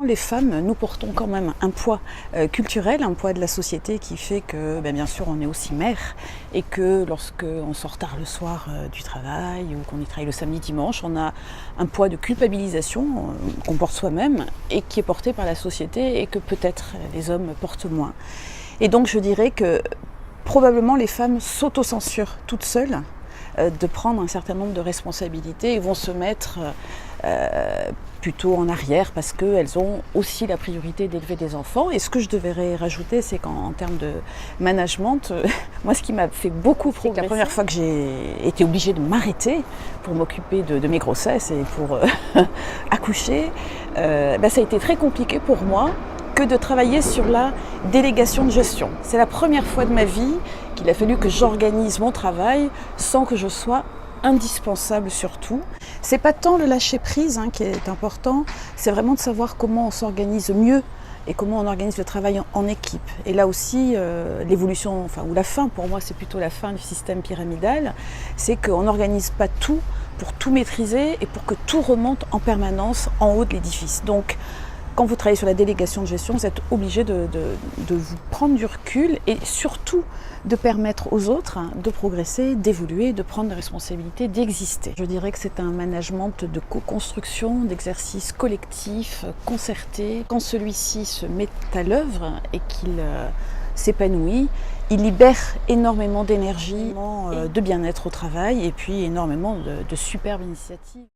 Les femmes, nous portons quand même un poids culturel, un poids de la société qui fait que, bien sûr, on est aussi mère et que lorsqu'on sort tard le soir du travail ou qu'on y travaille le samedi, dimanche, on a un poids de culpabilisation qu'on porte soi-même et qui est porté par la société et que peut-être les hommes portent moins. Et donc je dirais que probablement les femmes s'autocensurent toutes seules de prendre un certain nombre de responsabilités et vont se mettre plutôt en arrière parce qu'elles ont aussi la priorité d'élever des enfants. Et ce que je devrais rajouter, c'est qu'en termes de management, moi ce qui m'a fait beaucoup progresser, la première fois que j'ai été obligée de m'arrêter pour m'occuper de mes grossesses et pour accoucher, ça a été très compliqué pour moi que de travailler sur la délégation de gestion. C'est la première fois de ma vie qu'il a fallu que j'organise mon travail sans que je sois indispensable surtout. C'est pas tant le lâcher prise qui est important, c'est vraiment de savoir comment on s'organise mieux et comment on organise le travail en équipe. Et là aussi, l'évolution, ou la fin, pour moi c'est plutôt la fin du système pyramidal, c'est qu'on n'organise pas tout pour tout maîtriser et pour que tout remonte en permanence en haut de l'édifice. Donc, quand vous travaillez sur la délégation de gestion, vous êtes obligé de vous prendre du recul et surtout de permettre aux autres de progresser, d'évoluer, de prendre des responsabilités, d'exister. Je dirais que c'est un management de co-construction, d'exercice collectif, concerté. Quand celui-ci se met à l'œuvre et qu'il s'épanouit, il libère énormément d'énergie, de bien-être au travail et puis énormément de superbes initiatives.